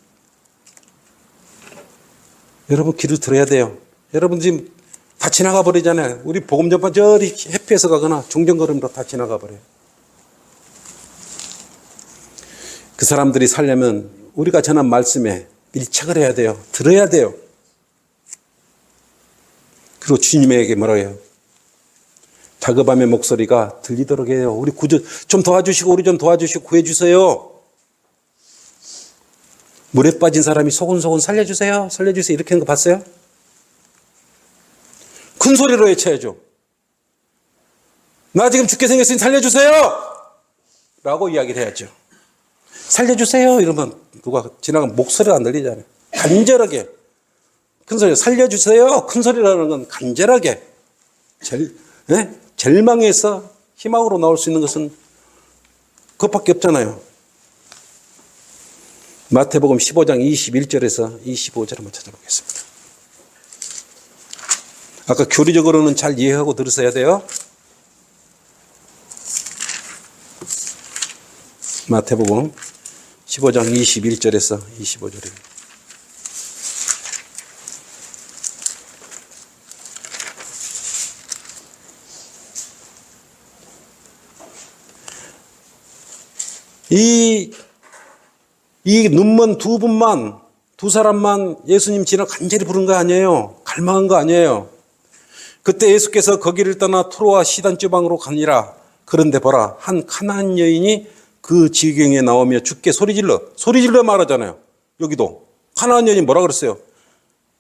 여러분 귀를 들어야 돼요. 여러분 지금 다 지나가 버리잖아요. 우리 복음 전파 저리 해피해서 가거나 종전걸음으로 다 지나가 버려요. 그 사람들이 살려면 우리가 전한 말씀에 밀착을 해야 돼요. 들어야 돼요. 그리고 주님에게 뭐라고 해요? 다급함의 목소리가 들리도록 해요. 우리 좀 도와주시고 우리 좀 도와주시고 구해주세요. 물에 빠진 사람이 소곤소곤 살려주세요. 살려주세요. 이렇게 하는 거 봤어요? 큰 소리로 외쳐야죠. 나 지금 죽게 생겼으니 살려주세요. 라고 이야기를 해야죠. 살려주세요. 이러면 누가 지나가면 목소리가 안 들리잖아요. 간절하게. 큰 소리 살려주세요. 큰 소리라는 건 간절하게. 절망에서 희망으로 나올 수 있는 것은 그것밖에 없잖아요. 마태복음 15장 21절에서 25절 한번 찾아보겠습니다. 아까 교리적으로는 잘 이해하고 들으셔야 돼요. 마태복음 15장 21절에서 25절입니다. 이 눈먼 두 사람만 예수님 진을 간절히 부른 거 아니에요. 갈망한 거 아니에요. 그때 예수께서 거기를 떠나 트로아 시돈 지방으로 가니라. 그런데 보라, 한 가나안 여인이 그 지경에 나오며 주께 소리질러 말하잖아요. 여기도 가나안 여인이 뭐라 그랬어요?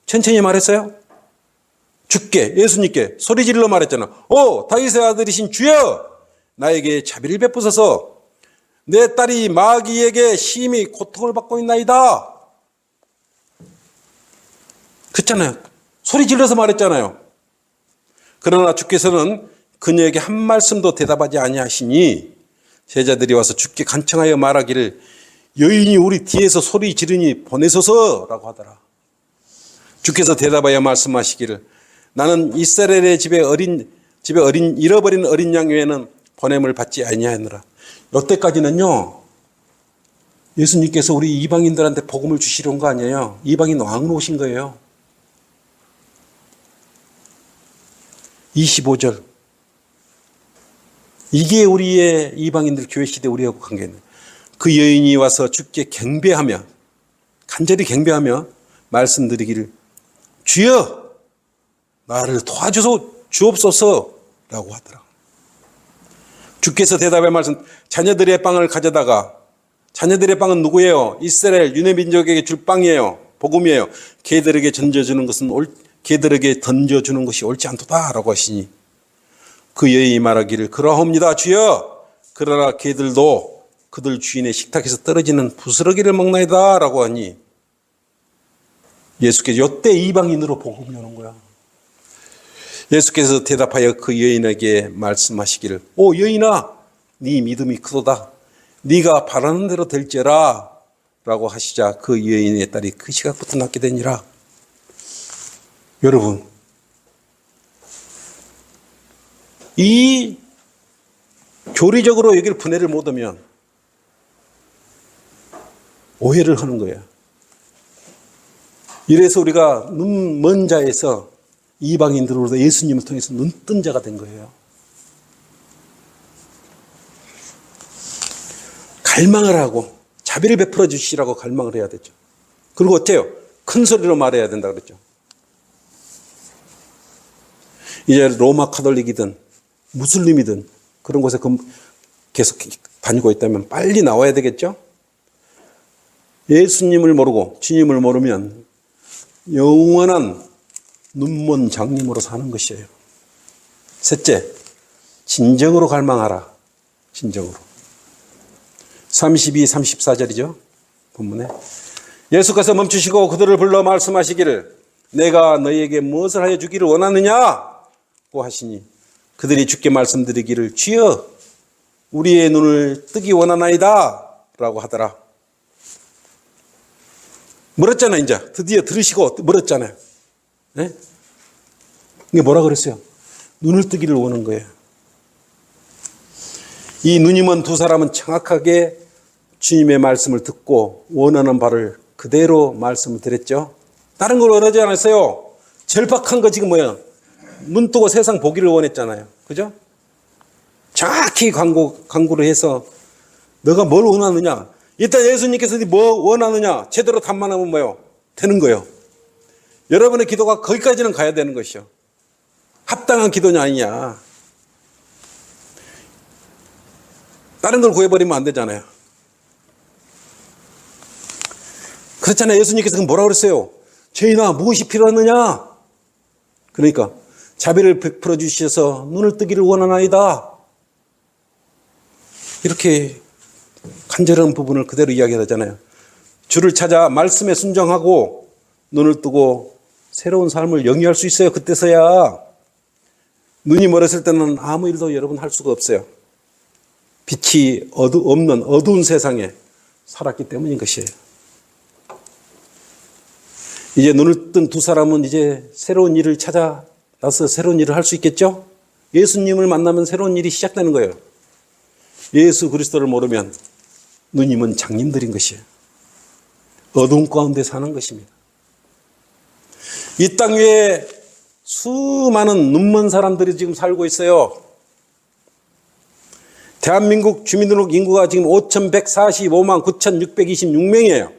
천천히 말했어요? 주께, 예수님께 소리질러 말했잖아. 다윗의 아들이신 주여, 나에게 자비를 베푸소서. 내 딸이 마귀에게 심히 고통을 받고 있나이다. 그랬잖아요. 소리 질러서 말했잖아요. 그러나 주께서는 그녀에게 한 말씀도 대답하지 아니하시니 제자들이 와서 주께 간청하여 말하기를 여인이 우리 뒤에서 소리 지르니 보내소서라고 하더라. 주께서 대답하여 말씀하시기를 나는 이스라엘의 집에 잃어버린 어린 양 외에는 보냄을 받지 아니하느라. 이때까지는요, 예수님께서 우리 이방인들한테 복음을 주시러 온 거 아니에요. 이방인 왕으로 오신 거예요. 25절. 이게 우리의 이방인들 교회 시대 우리하고 관계있는. 그 여인이 와서 주께 경배하며, 간절히 경배하며 말씀드리기를 주여, 나를 도와주옵소서라고 하더라. 주께서 대답의 말씀, 자녀들의 빵을 가져다가, 자녀들의 빵은 누구예요? 이스라엘 유대 민족에게 줄 빵이에요. 복음이에요. 걔들에게 던져주는 것이 옳지 않도다라고 하시니 그 여인이 말하기를 그러하옵니다 주여. 그러나 걔들도 그들 주인의 식탁에서 떨어지는 부스러기를 먹나이다라고 하니 예수께서 이때 이방인으로 복음을 여는 거야. 예수께서 대답하여 그 여인에게 말씀하시기를 여인아, 네 믿음이 크도다. 네가 바라는 대로 될지라 라고 하시자 그 여인의 딸이 그 시각부터 낫게 되니라. 여러분, 이 교리적으로 여기를 분해를 못하면 오해를 하는 거예요. 이래서 우리가 눈 먼 자에서 이방인들로부터 예수님을 통해서 눈뜬 자가 된 거예요. 갈망을 하고 자비를 베풀어 주시라고 갈망을 해야 되죠. 그리고 어때요? 큰 소리로 말해야 된다 그랬죠. 이제 로마 카톨릭이든 무슬림이든 그런 곳에 계속 다니고 있다면 빨리 나와야 되겠죠. 예수님을 모르고 주님을 모르면 영원한 눈먼 장님으로 사는 것이에요. 셋째, 진정으로 갈망하라. 진정으로. 32, 34절이죠. 본문에. 예수께서 멈추시고 그들을 불러 말씀하시기를 내가 너희에게 무엇을 하여 주기를 원하느냐고 하시니 그들이 주께 말씀드리기를 주여 우리의 눈을 뜨기 원하나이다 라고 하더라. 물었잖아요. 이제 드디어 들으시고 물었잖아요. 네? 이게 뭐라 그랬어요? 눈을 뜨기를 원한 거예요. 이 눈이 먼 두 사람은 정확하게 주님의 말씀을 듣고 원하는 바를 그대로 말씀을 드렸죠. 다른 걸 원하지 않았어요. 절박한 거 지금 뭐야? 눈 뜨고 세상 보기를 원했잖아요. 그죠? 정확히 광고를 해서 너가 뭘 원하느냐? 일단 예수님께서 뭐 원하느냐? 제대로 답만하면 뭐요? 되는 거예요. 여러분의 기도가 거기까지는 가야 되는 것이요. 합당한 기도냐 아니냐. 다른 걸 구해버리면 안 되잖아요. 그렇잖아요. 예수님께서 뭐라 그랬어요? 죄인아 무엇이 필요하느냐? 그러니까 자비를 베풀어 주셔서 눈을 뜨기를 원하나이다. 이렇게 간절한 부분을 그대로 이야기하잖아요. 주를 찾아 말씀에 순종하고 눈을 뜨고 새로운 삶을 영위할 수 있어요. 그때서야. 눈이 멀었을 때는 아무 일도 여러분 할 수가 없어요. 빛이 없는 어두운 세상에 살았기 때문인 것이에요. 이제 눈을 뜬 두 사람은 이제 새로운 일을 찾아 나서 새로운 일을 할 수 있겠죠? 예수님을 만나면 새로운 일이 시작되는 거예요. 예수 그리스도를 모르면 누님은 장님들인 것이에요. 어두운 가운데 사는 것입니다. 이 땅 위에 수많은 눈먼 사람들이 지금 살고 있어요. 대한민국 주민등록 인구가 지금 5,145만 9,626명이에요.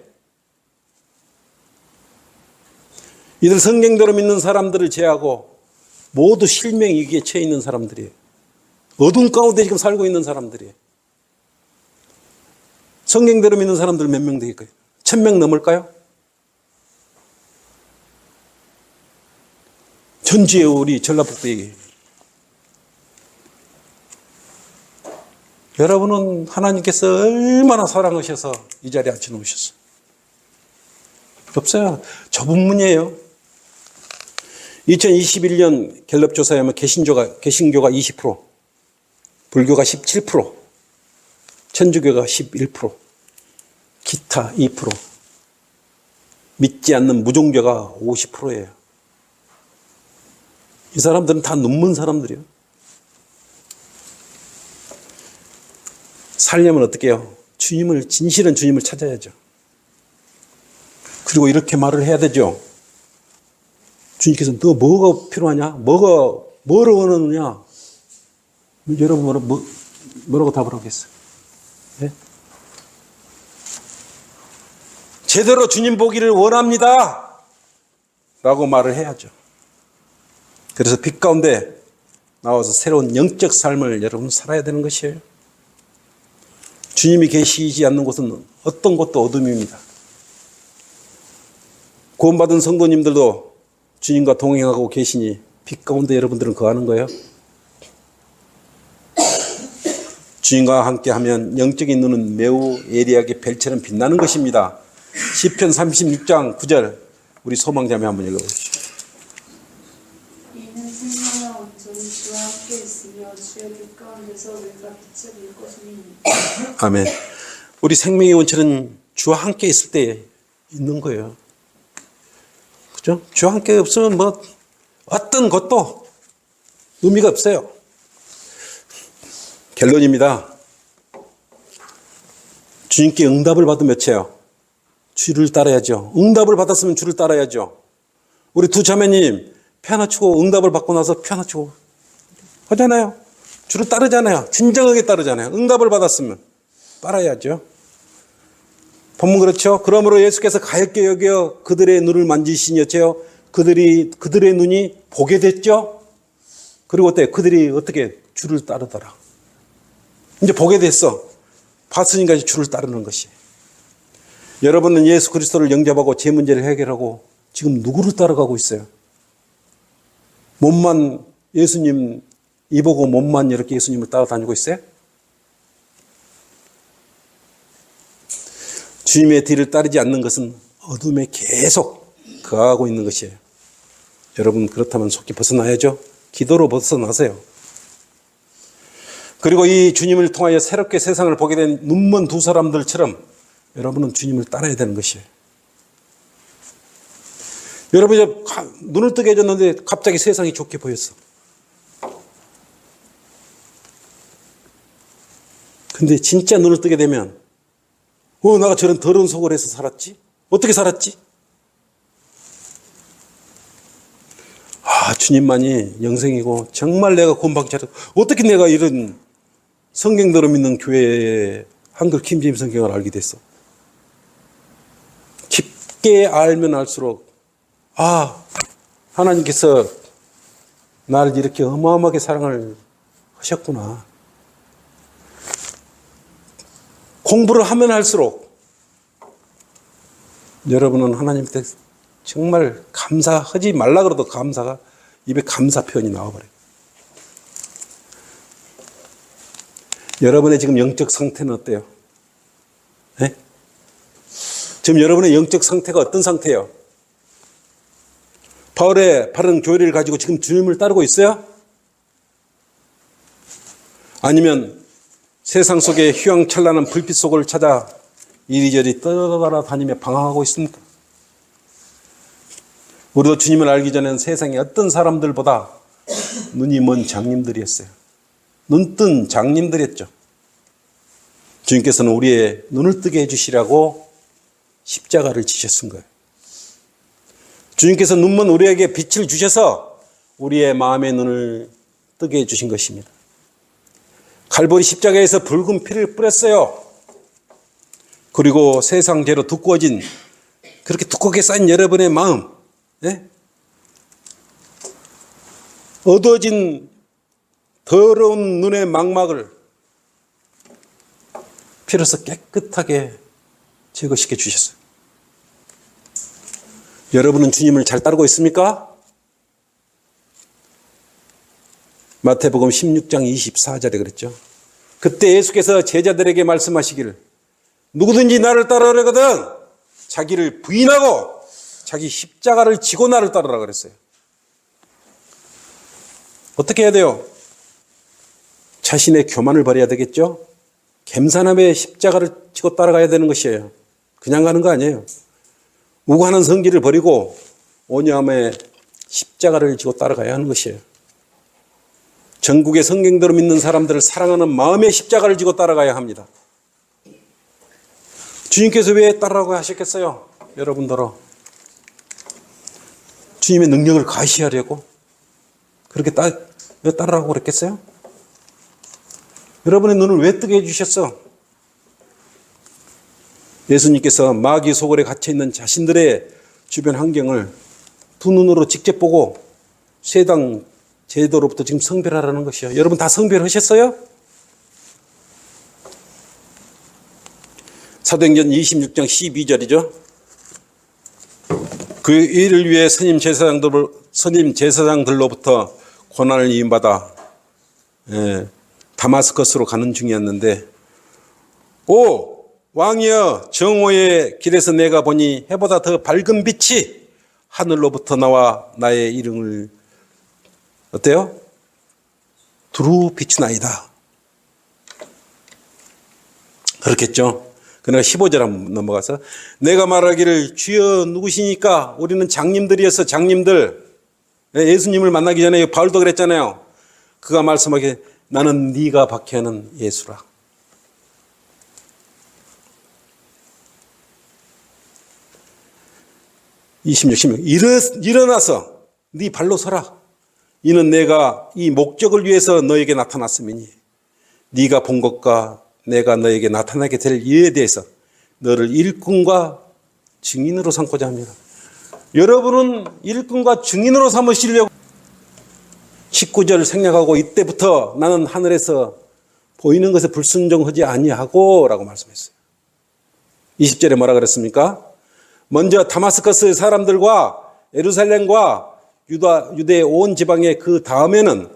이들 성경대로 믿는 사람들을 제외하고 모두 실명위기에 처해 있는 사람들이에요. 어두운 가운데 지금 살고 있는 사람들이에요. 성경대로 믿는 사람들 몇 명 되겠어요? 1,000명 넘을까요? 전주에 우리 전라북도 얘기해요. 여러분은 하나님께서 얼마나 사랑하셔서 이 자리에 앉혀놓으셨어요. 없어요. 좁은 문이에요. 2021년 갤럽 조사에 하면 개신교가 20%, 불교가 17%, 천주교가 11%, 기타 2%, 믿지 않는 무종교가 50%예요. 이 사람들은 다 눈먼 사람들이에요. 살려면 어떻게 해요? 진실한 주님을 찾아야죠. 그리고 이렇게 말을 해야 되죠. 주님께서 너 뭐가 필요하냐? 뭐를 원하느냐? 여러분 뭐라고 답을 하겠어요? 네? 제대로 주님 보기를 원합니다. 라고 말을 해야죠. 그래서 빛 가운데 나와서 새로운 영적 삶을 여러분 살아야 되는 것이에요. 주님이 계시지 않는 곳은 어떤 곳도 어둠입니다. 구원받은 성도님들도 주님과 동행하고 계시니 빛 가운데 여러분들은 거하는 거예요. 주님과 함께하면 영적인 눈은 매우 예리하게 별처럼 빛나는 것입니다. 시편 36장 9절 우리 소망자매 한번 읽어보시죠. 이는 생명의 온전히 주와 함께 있으며 주의 빛 가운데서 우리가 빛을 볼 것이니. 아멘. 우리 생명의 원천은 주와 함께 있을 때 있는 거예요. 그죠? 주와 함께 없으면 어떤 것도 의미가 없어요. 결론입니다. 주님께 응답을 받으면 어째요? 주를 따라야죠. 응답을 받았으면 주를 따라야죠. 우리 두 자매님 피아노 치고 응답을 받고 나서 피아노 치고 하잖아요. 주를 따르잖아요. 진정하게 따르잖아요. 응답을 받았으면 따라야죠. 본문 그렇죠. 그러므로 예수께서 가엾게 여겨 그들의 눈을 만지시니 어째요? 그들의 눈이 보게 됐죠. 그리고 어때? 그들이 어떻게 주를 따르더라. 이제 보게 됐어. 봤으니까 주를 따르는 것이. 여러분은 예수 그리스도를 영접하고 제 문제를 해결하고 지금 누구를 따라가고 있어요? 몸만 예수님 이보고 몸만 이렇게 예수님을 따라다니고 있어요? 주님의 뒤를 따르지 않는 것은 어둠에 계속 거하고 있는 것이에요. 여러분 그렇다면 속히 벗어나야죠. 기도로 벗어나세요. 그리고 이 주님을 통하여 새롭게 세상을 보게 된 눈먼 두 사람들처럼 여러분은 주님을 따라야 되는 것이에요. 여러분 이제 눈을 뜨게 해줬는데 갑자기 세상이 좋게 보였어. 근데 진짜 눈을 뜨게 되면 내가 저런 더러운 속을 해서 살았지? 어떻게 살았지? 주님만이 영생이고 정말 내가 구원받기 잘했고 어떻게 내가 이런 성경대로 믿는 교회의 한글 킹제임스 성경을 알게 됐어? 깊게 알면 알수록 하나님께서 나를 이렇게 어마어마하게 사랑을 하셨구나. 공부를 하면 할수록 여러분은 하나님께 정말 감사하지 말라 그래도 감사가 입에 감사 표현이 나와버려요. 여러분의 지금 영적 상태는 어때요? 네? 지금 여러분의 영적 상태가 어떤 상태예요? 바울의 바른 교리를 가지고 지금 주님을 따르고 있어요? 아니면 세상 속의 휘황찬란한 불빛 속을 찾아 이리저리 떠돌아다니며 방황하고 있습니까? 우리도 주님을 알기 전에는 세상의 어떤 사람들보다 눈이 먼 장님들이었어요. 눈뜬 장님들이었죠. 주님께서는 우리의 눈을 뜨게 해주시라고 십자가를 지셨은 거예요. 주님께서 눈먼 우리에게 빛을 주셔서 우리의 마음의 눈을 뜨게 해주신 것입니다. 갈보리 십자가에서 붉은 피를 뿌렸어요. 그리고 세상 죄로 두꺼워진, 그렇게 두껍게 쌓인 여러분의 마음, 예? 어두워진 더러운 눈의 망막을 피로써 깨끗하게 제거시켜 주셨어요. 여러분은 주님을 잘 따르고 있습니까? 마태복음 16장 24절에 그랬죠. 그때 예수께서 제자들에게 말씀하시기를 누구든지 나를 따르려거든 자기를 부인하고 자기 십자가를 지고 나를 따르라 그랬어요. 어떻게 해야 돼요? 자신의 교만을 버려야 되겠죠? 겸손함에 십자가를 지고 따라가야 되는 것이에요. 그냥 가는 거 아니에요. 우관한 성기를 버리고 온유함에 십자가를 지고 따라가야 하는 것이에요. 전국의 성경대로 믿는 사람들을 사랑하는 마음의 십자가를 지고 따라가야 합니다. 주님께서 왜 따르라고 하셨겠어요? 여러분들로 주님의 능력을 가시하려고 그렇게 따르라고 그랬겠어요? 여러분의 눈을 왜 뜨게 해주셨어? 예수님께서 마귀 소굴에 갇혀있는 자신들의 주변 환경을 두 눈으로 직접 보고 세상 제도로부터 지금 성별하라는 것이요. 여러분 다 성별하셨어요? 사도행전 26장 12절이죠. 그 일을 위해 선임 제사장들로부터 고난을 이임받아 다마스커스로 가는 중이었는데 오 왕이여 정오의 길에서 내가 보니 해보다 더 밝은 빛이 하늘로부터 나와 나의 이름을 어때요? 두루 비추나이다. 그렇겠죠. 그러나 15절 한번 넘어가서 내가 말하기를 주여 누구시니까 우리는 장님들이어서 장님들 예수님을 만나기 전에 바울도 그랬잖아요. 그가 말씀하기를 나는 네가 박해하는 예수라. 일어나서 네 발로 서라. 이는 내가 이 목적을 위해서 너에게 나타났음이니 네가 본 것과 내가 너에게 나타나게 될 일에 대해서 너를 일꾼과 증인으로 삼고자 합니다. 여러분은 일꾼과 증인으로 삼으시려고 19절 생략하고 이때부터 나는 하늘에서 보이는 것에 불순종하지 아니하고 라고 말씀했어요. 20절에 뭐라 그랬습니까? 먼저 다마스커스 사람들과 예루살렘과 유대의 온 지방에 그 다음에는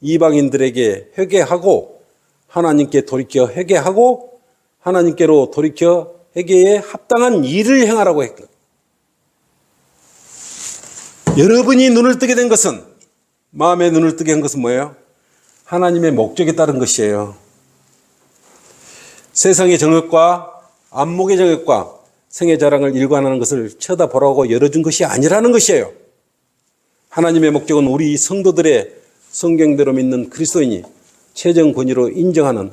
이방인들에게 회개하고 하나님께 돌이켜 회개하고 하나님께로 돌이켜 회개에 합당한 일을 행하라고 했거든요. 여러분이 눈을 뜨게 된 것은 마음의 눈을 뜨게 한 것은 뭐예요? 하나님의 목적에 따른 것이에요. 세상의 정욕과 안목의 정욕과 생애 자랑을 일관하는 것을 쳐다보라고 열어준 것이 아니라는 것이에요. 하나님의 목적은 우리 성도들의 성경대로 믿는 그리스도인이 최종 권위로 인정하는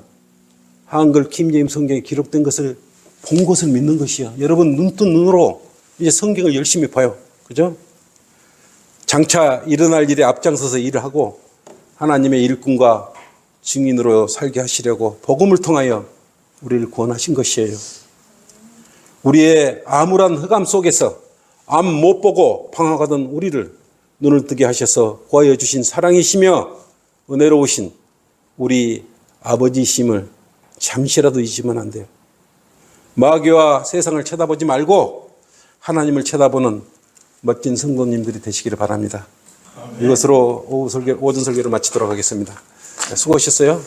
한글 킴제임 성경에 기록된 것을 본 것을 믿는 것이야. 여러분 눈뜬 눈으로 이제 성경을 열심히 봐요. 그죠? 장차 일어날 일에 앞장서서 일을 하고 하나님의 일꾼과 증인으로 살게 하시려고 복음을 통하여 우리를 구원하신 것이에요. 우리의 암울한 흑암 속에서 앞 못 보고 방황하던 우리를 눈을 뜨게 하셔서 구하여 주신 사랑이시며 은혜로우신 우리 아버지심을 잠시라도 잊으면 안 돼요. 마귀와 세상을 쳐다보지 말고 하나님을 쳐다보는 멋진 성도님들이 되시기를 바랍니다. 이것으로 오전 설교를 마치도록 하겠습니다. 수고하셨어요.